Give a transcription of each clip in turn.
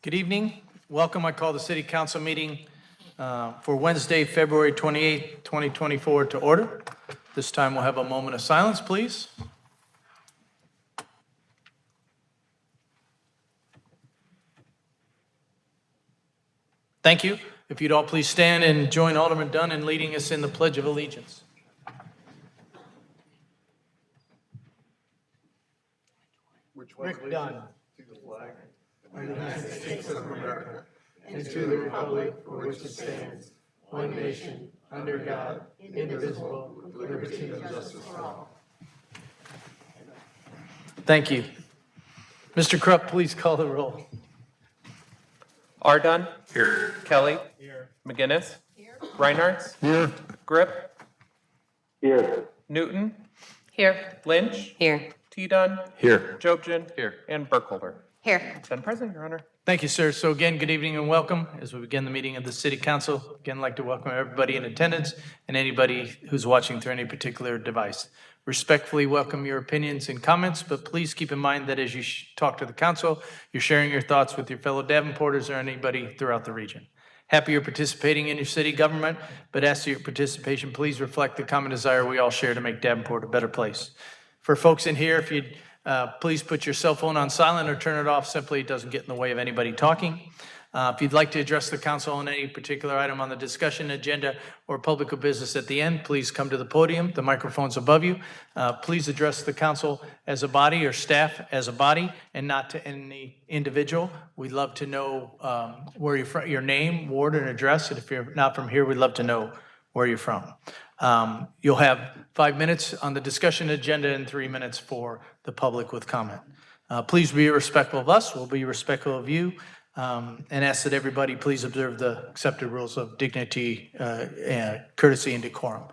Good evening. Welcome. I call the City Council meeting for Wednesday, February 28, 2024 to order. This time we'll have a moment of silence, please. Thank you. If you'd all please stand and join Alderman Dunn in leading us in the Pledge of Allegiance. Rick Dunn. To the flag of the United States of America and to the republic for which it stands, one nation, under God, indivisible, with liberty and justice for all. Thank you. Mr. Krupp, please call the roll. Ardon. Here. Kelly. Here. McGinnis. Here. Reinhardt. Here. Grip. Here. Newton. Here. Lynch. Here. T-Dunn. Here. Jobson. Here. And Burkholder. Here. 10 present, Your Honor. Thank you, sir. So again, good evening and welcome as we begin the meeting of the City Council. Again, I'd like to welcome everybody in attendance and anybody who's watching through any particular device. Respectfully welcome your opinions and comments, but please keep in mind that as you talk to the council, you're sharing your thoughts with your fellow Davenporters or anybody throughout the region. Happy you're participating in your city government, but ask that your participation please reflect the common desire we all share to make Davenport a better place. For folks in here, if you'd please put your cell phone on silent or turn it off. Simply, it doesn't get in the way of anybody talking. If you'd like to address the council on any particular item on the discussion agenda or public business at the end, please come to the podium. The microphone's above you. Please address the council as a body or staff as a body and not to any individual. We'd love to know where you're from, your name, ward, and address. And if you're not from here, we'd love to know where you're from. You'll have 5 minutes on the discussion agenda and 3 minutes for the public with comment. Please be respectful of us. We'll be respectful of you. And ask that everybody please observe the accepted rules of dignity, courtesy, and decorum.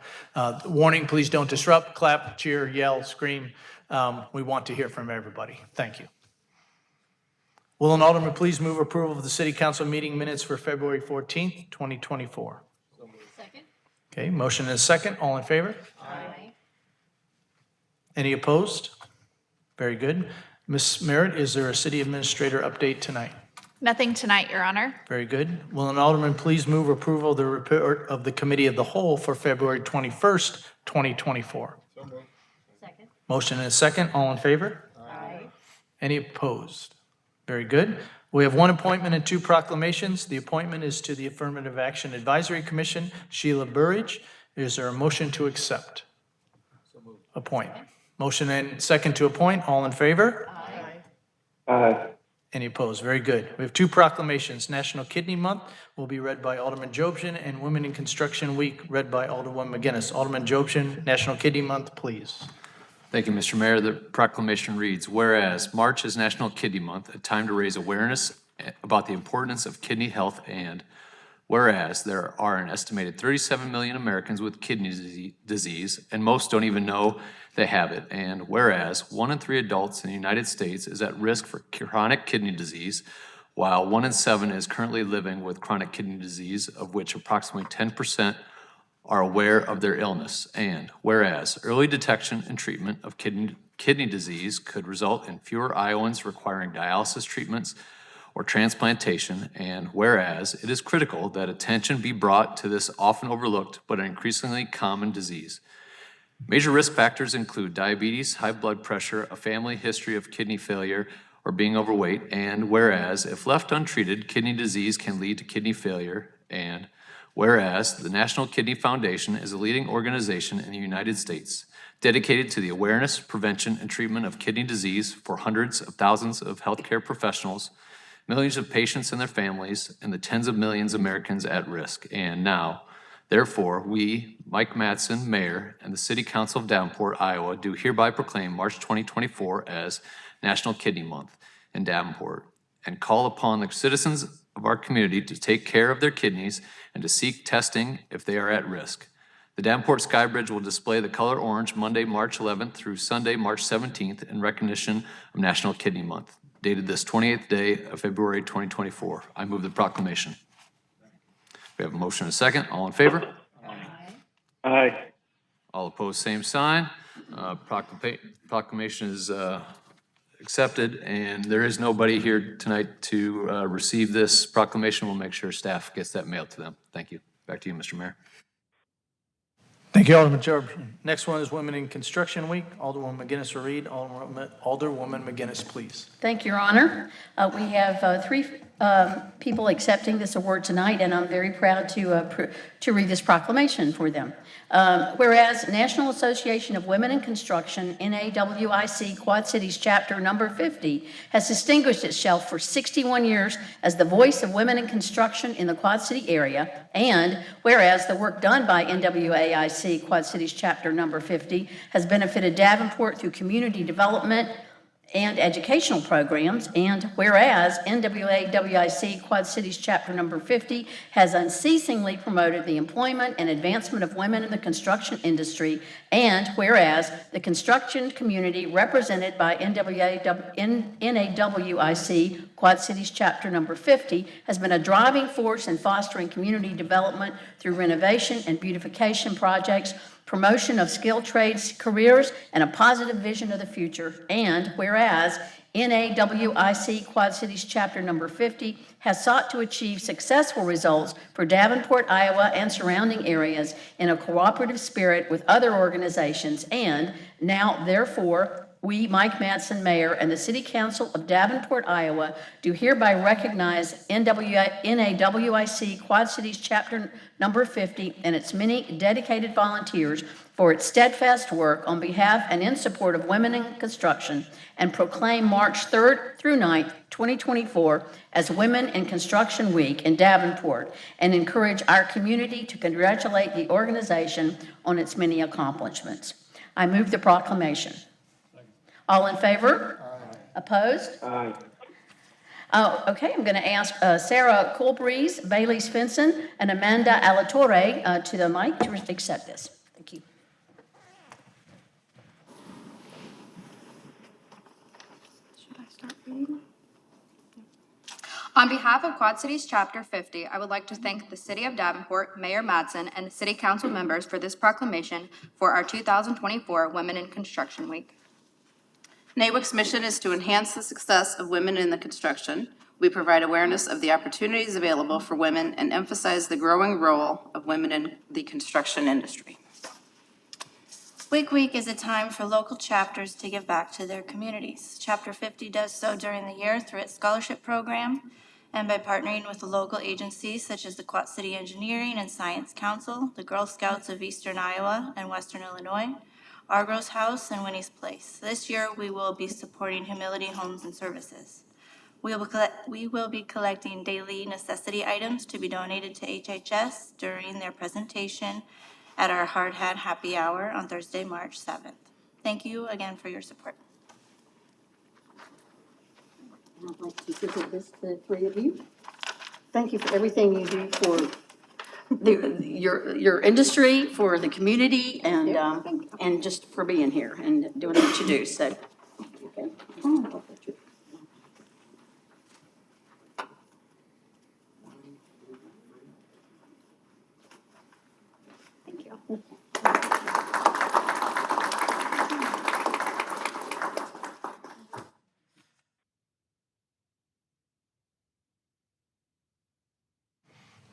Warning, please don't disrupt, clap, cheer, yell, scream. We want to hear from everybody. Thank you. Will an alderman please move approval of the City Council meeting minutes for February 14th, 2024? Second. Okay, motion and a second. All in favor? Aye. Any opposed? Very good. Ms. Merritt, is there a city administrator update tonight? Nothing tonight, Your Honor. Very good. Will an alderman please move approval of the report of the Committee of the Whole for February 21st, 2024? Second. Motion and a second. All in favor? Aye. Any opposed? Very good. We have one appointment and two proclamations. The appointment is to the Affirmative Action Advisory Commission, Sheila Burridge. Is there a motion to accept? Appoint. Motion and second to appoint. All in favor? Aye. Any opposed? Very good. We have two proclamations. National Kidney Month will be read by Alderman Jobson, and Women in Construction Week read by Alderwoman McGinnis. Alderman Jobson, National Kidney Month, please. Thank you, Mr. Mayor. The proclamation reads, whereas March is National Kidney Month, a time to raise awareness about the importance of kidney health, and whereas there are an estimated 37 million Americans with kidney disease, and most don't even know they have it, and whereas 1 in 3 adults in the United States is at risk for chronic kidney disease, while 1 in 7 is currently living with chronic kidney disease, of which approximately 10% are aware of their illness, and whereas early detection and treatment of kidney disease could result in fewer Iowans requiring dialysis treatments or transplantation, and whereas it is critical that attention be brought to this often overlooked but increasingly common disease. Major risk factors include diabetes, high blood pressure, a family history of kidney failure, or being overweight, and whereas if left untreated, kidney disease can lead to kidney failure, and whereas the National Kidney Foundation is a leading organization in the United States dedicated to the awareness, prevention, and treatment of kidney disease for hundreds of thousands of healthcare professionals, millions of patients and their families, and the tens of millions of Americans at risk. And now, therefore, we, Mike Mattson, Mayor, and the City Council of Davenport, Iowa, do hereby proclaim March 2024 as National Kidney Month in Davenport and call upon the citizens of our community to take care of their kidneys and to seek testing if they are at risk. The Davenport Skybridge will display the color orange Monday, March 11th through Sunday, March 17th in recognition of National Kidney Month, dated this 28th day of February 2024. I move the proclamation. We have a motion and a second. All in favor? Aye. All opposed, same sign. Proclamation is accepted, and there is nobody here tonight to receive this proclamation. We'll make sure staff gets that mailed to them. Thank you. Back to you, Mr. Mayor. Thank you, Alderman Jefferson. Next one is Women in Construction Week. Alderwoman McGinnis will read. Alderwoman McGinnis, please. Thank you, Your Honor. We have three people accepting this award tonight, and I'm very proud to read this proclamation for them. Whereas National Association of Women in Construction, NAWIC Quad Cities Chapter Number 50, has distinguished itself for 61 years as the voice of women in construction in the Quad City area, and whereas the work done by NWAIC Quad Cities Chapter Number 50 has benefited Davenport through community development and educational programs, and whereas NWAWIC Quad Cities Chapter Number 50 has unceasingly promoted the employment and advancement of women in the construction industry, and whereas the construction community represented by NAWIC Quad Cities Chapter Number 50 has been a driving force in fostering community development through renovation and beautification projects, promotion of skilled trades careers, and a positive vision of the future. And whereas NAWIC Quad Cities Chapter Number 50 has sought to achieve successful results for Davenport, Iowa, and surrounding areas in a cooperative spirit with other organizations. And now, therefore, we, Mike Madsen, Mayor, and the City Council of Davenport, Iowa, do hereby recognize NAWIC Quad Cities Chapter Number 50 and its many dedicated volunteers for its steadfast work on behalf and in support of women in construction, and proclaim March 3rd through 9th, 2024 as Women in Construction Week in Davenport, and encourage our community to congratulate the organization on its many accomplishments. I move the proclamation. All in favor? Aye. Opposed? Aye. Oh, okay, I'm going to ask Sarah Colbreeze, Bailey Svensson, and Amanda Alatorre to the mic to accept this. Thank you. Should I start reading? On behalf of Quad Cities Chapter 50, I would like to thank the City of Davenport, Mayor Madsen, and the City Council members for this proclamation for our 2024 Women in Construction Week. NAWIC's mission is to enhance the success of women in the construction. We provide awareness of the opportunities available for women and emphasize the growing role of women in the construction industry. WIC Week is a time for local chapters to give back to their communities. Chapter 50 does so during the year through its scholarship program and by partnering with the local agencies such as the Quad City Engineering and Science Council, the Girl Scouts of Eastern Iowa and Western Illinois, Argos House, and Winnie's Place. This year, we will be supporting Humility Homes and Services. We will be collecting daily necessity items to be donated to HHS during their presentation at our Hard Hat Happy Hour on Thursday, March 7th. Thank you again for your support. I'd like to give this to the three of you. Thank you for everything you do for your industry, for the community, and just for being here and doing what you do. So, okay. Thank you.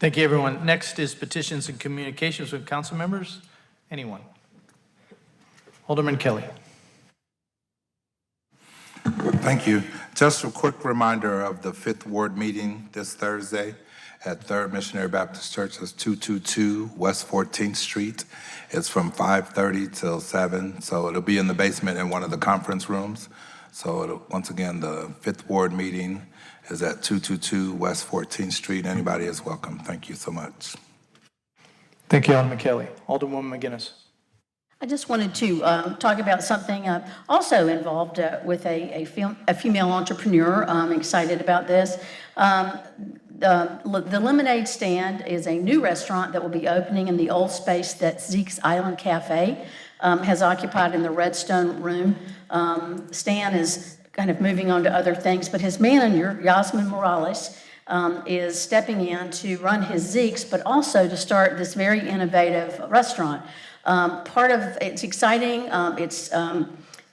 Thank you, everyone. Next is petitions and communications with council members. Anyone? Alderman Kelly. Thank you. Just a quick reminder of the 5th Ward meeting this Thursday at 3rd Missionary Baptist Church. It's 222 West 14th Street. It's from 5:30 till 7, so it'll be in the basement in one of the conference rooms. So once again, the 5th Ward meeting is at 222 West 14th Street. Anybody is welcome. Thank you so much. Thank you, Alderman Kelly. Alderwoman McGinnis. I just wanted to talk about something also involved with a female entrepreneur. I'm excited about this. The Lemonade Stand is a new restaurant that will be opening in the old space that Zeke's Island Cafe has occupied in the Redstone Room. Stan is kind of moving on to other things, but his manager, Yasmin Morales, is stepping in to run his Zeke's, but also to start this very innovative restaurant. Part of it's exciting.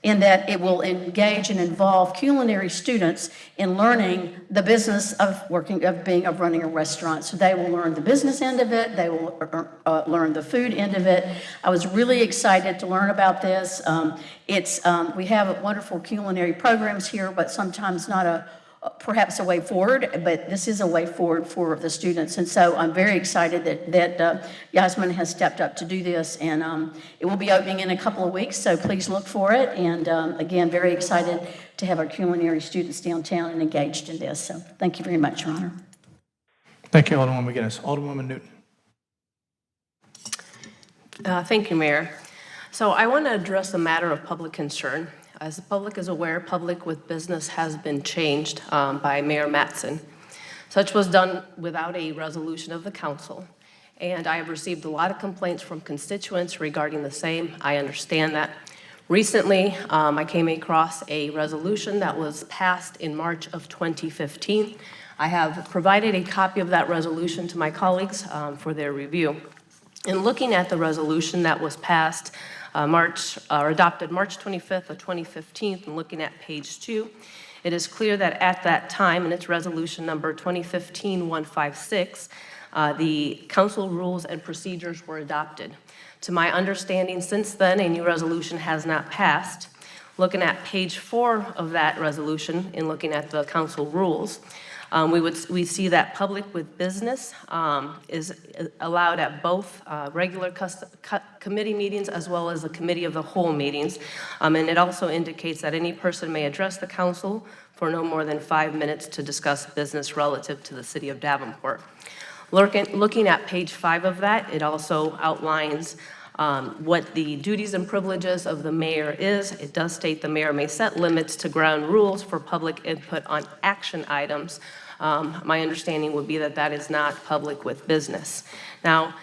in that it will engage and involve culinary students in learning the business of running a restaurant. So they will learn the business end of it, they will learn the food end of it. I was really excited to learn about this. We have wonderful culinary programs here, but sometimes not perhaps a way forward, but this is a way forward for the students. And so I'm very excited that Yasmin has stepped up to do this, and it will be opening in a couple of weeks, so please look for it. And again, very excited to have our culinary students downtown and engaged in this. So thank you very much, Your Honor. Thank you, Alderwoman McGinnis. Alderwoman Newton. Thank you, Mayor. So I want to address a matter of public concern. As the public is aware, Public with Business has been changed by Mayor Mattson. Such was done without a resolution of the council, and I have received a lot of complaints from constituents regarding the same. I understand that. Recently, I came across a resolution that was passed in March of 2015. I have provided a copy of that resolution to my colleagues for their review. In looking at the resolution that was passed adopted March 25th of 2015, and looking at page 2, it is clear that at that time, in its resolution number 2015-156, the council rules and procedures were adopted. To my understanding, since then, a new resolution has not passed. Looking at page 4 of that resolution, in looking at the council rules, we see that Public with Business is allowed at both regular committee meetings as well as the committee of the whole meetings. And it also indicates that any person may address the council for no more than 5 minutes to discuss business relative to the city of Davenport. Looking at page 5 of that, it also outlines what the duties and privileges of the mayor is. It does state the mayor may set limits to ground rules for public input on action items. My understanding would be that that is not Public with Business. Now,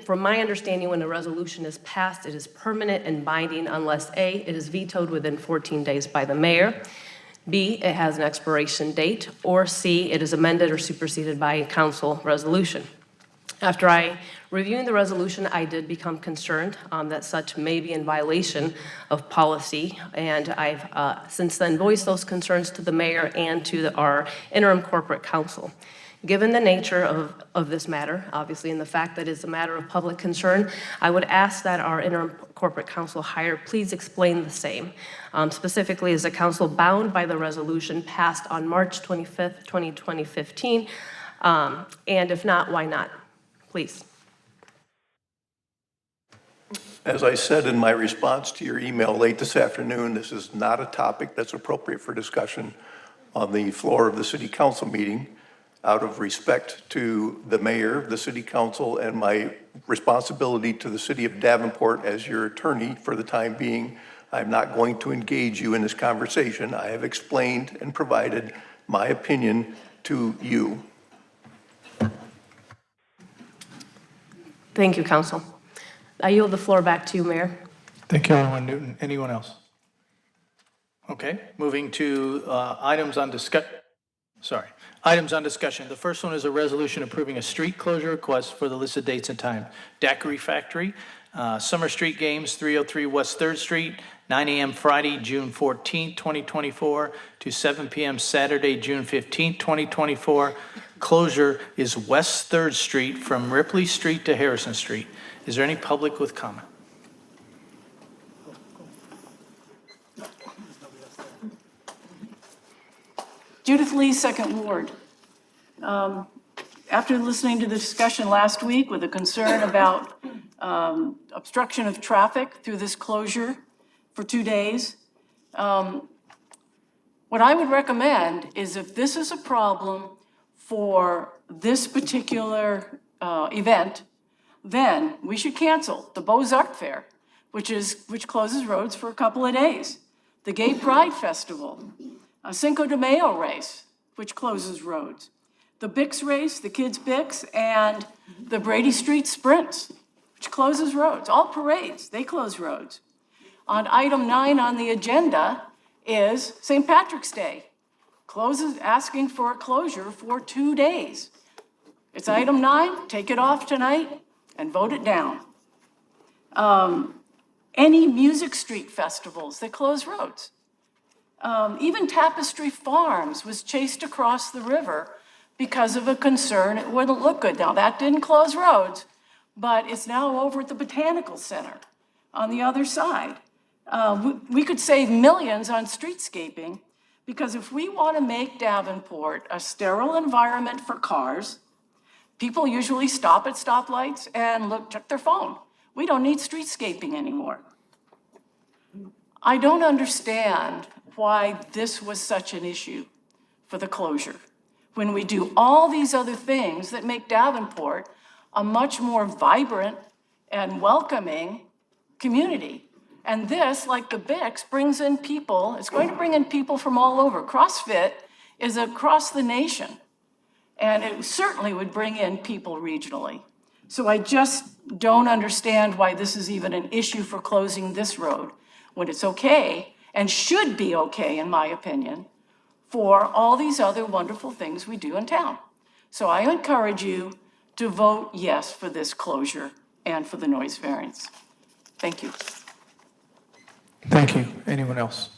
from my understanding, when a resolution is passed, it is permanent and binding unless A, it is vetoed within 14 days by the mayor, B, it has an expiration date, or C, it is amended or superseded by a council resolution. After reviewing the resolution, I did become concerned that such may be in violation of policy, and I've since then voiced those concerns to the mayor and to our interim corporate counsel. Given the nature of this matter, obviously, and the fact that it's a matter of public concern, I would ask that our interim corporate counsel hire please explain the same. Specifically, is the council bound by the resolution passed on March 25th, 2015? And if not, why not? Please. As I said in my response to your email late this afternoon, this is not a topic that's appropriate for discussion on the floor of the city council meeting. Out of respect to the mayor, the city council, and my responsibility to the city of Davenport as your attorney for the time being, I'm not going to engage you in this conversation. I have explained and provided my opinion to you. Thank you, counsel. I yield the floor back to you, Mayor. Thank you, Alderwoman Newton. Anyone else? Okay, moving to items on discussion. The first one is a resolution approving a street closure request for the listed dates and time. Daiquiri Factory, Summer Street Games, 303 West 3rd Street, 9 a.m. Friday, June 14, 2024, to 7 p.m. Saturday, June 15, 2024. Closure is West 3rd Street from Ripley Street to Harrison Street. Is there any public with comment? Judith Lee, Second Ward. After listening to the discussion last week with a concern about obstruction of traffic through this closure for 2 days, what I would recommend is if this is a problem for this particular event, then we should cancel the Beaux-Arts Fair, which closes roads for a couple of days, the Gay Pride Festival, a Cinco de Mayo race, which closes roads, the Bix race, the Kids Bix, and the Brady Street Sprints, which closes roads. All parades, they close roads. On item 9 on the agenda is St. Patrick's Day, asking for a closure for 2 days. It's item 9, take it off tonight and vote it down. any music street festivals that close roads. Even Tapestry Farms was chased across the river because of a concern it wouldn't look good. Now, that didn't close roads, but it's now over at the Botanical Center on the other side. We could save millions on streetscaping, because if we want to make Davenport a sterile environment for cars, people usually stop at stoplights and check their phone. We don't need streetscaping anymore. I don't understand why this was such an issue for the closure, when we do all these other things that make Davenport a much more vibrant and welcoming community. And this, like the Bix, brings in people, it's going to bring in people from all over. CrossFit is across the nation, and it certainly would bring in people regionally. So I just don't understand why this is even an issue for closing this road, when it's okay, and should be okay, in my opinion, for all these other wonderful things we do in town. So I encourage you to vote yes for this closure and for the noise variance. Thank you. Thank you. Anyone else?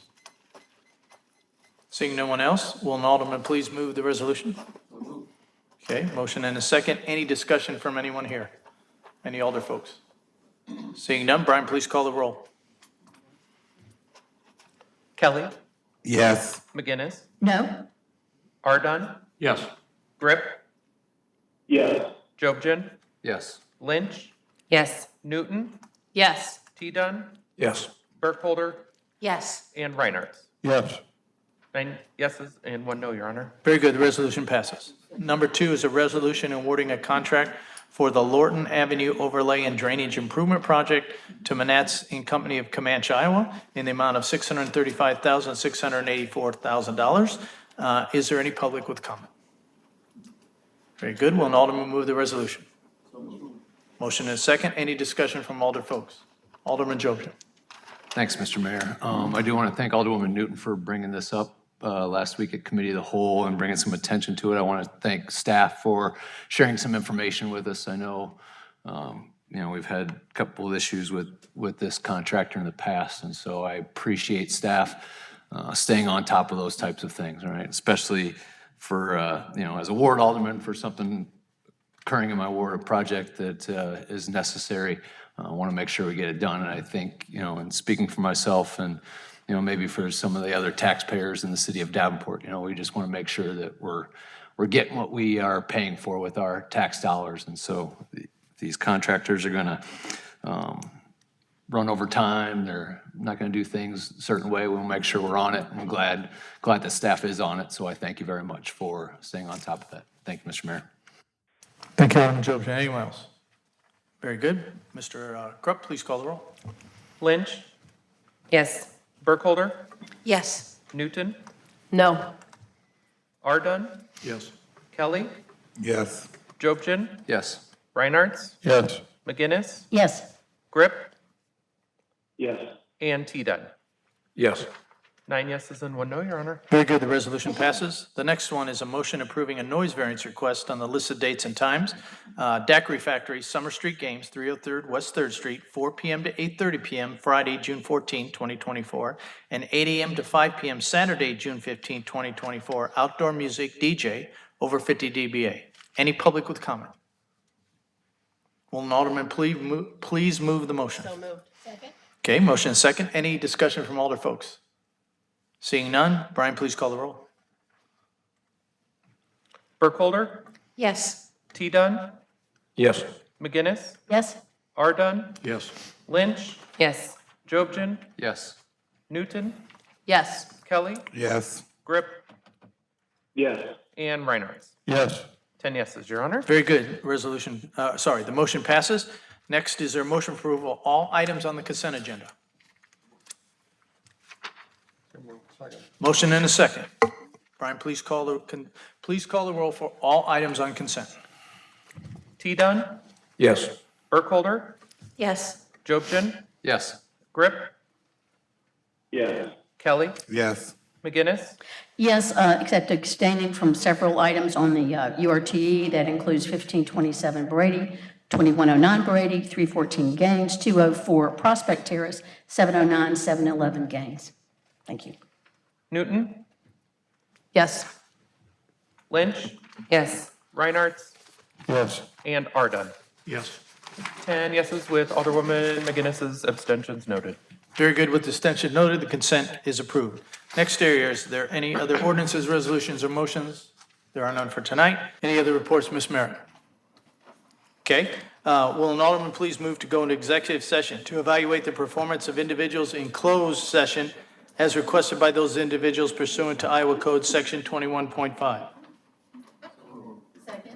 Seeing no one else, will an alderman please move the resolution? Okay, motion and a second. Any discussion from anyone here? Any alder folks? Seeing none, Brian, please call the roll. Kelly, Yes. McGinnis, No? Ardon, Yes. Grip, Yes. Jobson, Yes. Lynch, Yes. Newton, Yes. T-Dunn, Yes. Burkholder, Yes. and Reinhardt. Yes. 9 yeses and 1 no, Your Honor. Very good, the resolution passes. Number 2 is a resolution awarding a contract for the Lorton Avenue Overlay and Drainage Improvement Project to Manats and Company of Comanche, Iowa, in the amount of $635,684,000. Is there any public with comment? Very good, will an alderman move the resolution? Motion and a second. Any discussion from alder folks? Alderman Jobson. Thanks, Mr. Mayor. I do want to thank Alderwoman Newton for bringing this up last week at Committee of the Whole and bringing some attention to it. I want to thank staff for sharing some information with us. I know, we've had a couple of issues with this contractor in the past, and so I appreciate staff staying on top of those types of things, all right? Especially for, as a ward alderman, for something occurring in my ward, a project that is necessary. I want to make sure we get it done, and I think, and speaking for myself and, maybe for some of the other taxpayers in the city of Davenport, we just want to make sure that we're getting what we are paying for with our tax dollars. And so these contractors are going to run over time. They're not going to do things a certain way. We'll make sure we're on it. I'm glad that staff is on it. So I thank you very much for staying on top of that. Thank you, Mr. Mayor. Thank you, Alderman Jobson. Anyone else? Very good. Mr. Krupp, please call the roll. Lynch, Yes. Burkholder, Yes. Newton, No. Ardon, Yes. Kelly, Yes. Jobson, Yes. Reinhardt, Yes. McGinnis, Yes. Grip, Yes. and T-Dunn. Yes. 9 yeses and 1 no, Your Honor. Very good, the resolution passes. The next one is a motion approving a noise variance request on the listed dates and times. Daiquiri Factory Summer Street Games, 303rd West 3rd Street, 4 p.m. to 8:30 p.m., Friday, June 14, 2024, and 8 a.m. to 5 p.m., Saturday, June 15, 2024, outdoor music, DJ, over 50 dBA. Any public with comment? Will an alderman please move the motion? So moved. Second. Okay, motion and second. Any discussion from alder folks? Seeing none, Brian, please call the roll. Burkholder, Yes. T-Dunn, Yes. McGinnis, Yes? Ardon, Yes. Lynch, Yes. Jobson, Yes. Newton, Yes. Kelly, Yes. Grip, Yes. and Reinhardt. Yes. 10 yeses, Your Honor. Very good. The motion passes. Next is there a motion for approval of all items on the consent agenda? Motion and a second. Brian, please call the roll for all items on consent. T-Dunn, Yes. Burkholder, Yes. Jobson, Yes. Grip, Yes. Kelly, Yes. McGinnis? Yes, except abstaining from several items on the URTE. That includes 1527 Brady, 2109 Brady, 314 Gaines, 204 Prospect Terrace, 709, 711 Gaines. Thank you. Newton, Yes. Lynch, Yes. Reinhardt, Yes. and Ardun. Yes. 10 yeses with Alderwoman McGinnis's abstentions noted. Very good. With the abstention noted, the consent is approved. Next area, is there any other ordinances, resolutions, or motions? There are none for tonight. Any other reports, Ms. Merritt? Okay. Will an alderman please move to go into executive session to evaluate the performance of individuals in closed session as requested by those individuals pursuant to Iowa Code Section 21.5?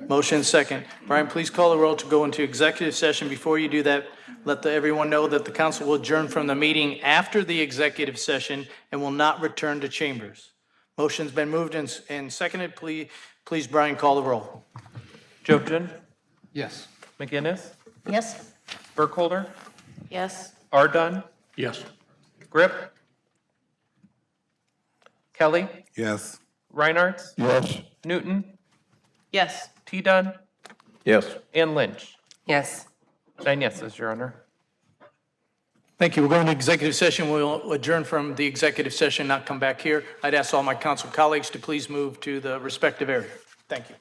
Motion second. Brian, please call the roll to go into executive session. Before you do that, let everyone know that the council will adjourn from the meeting after the executive session and will not return to chambers. Motion's been moved and seconded. Please, Brian, call the roll. Jochen, Yes. McGinnis, Yes? Burkholder, Yes. Ardun, Yes. Grip, Kelly, Yes. Reinhardt, Yes. Newton, Yes. T. Dunn, Yes. and Lynch. Yes. 9 yeses, Your Honor. Thank you. We're going to executive session. We'll adjourn from the executive session, not come back here. I'd ask all my council colleagues to please move to the respective area. Thank you.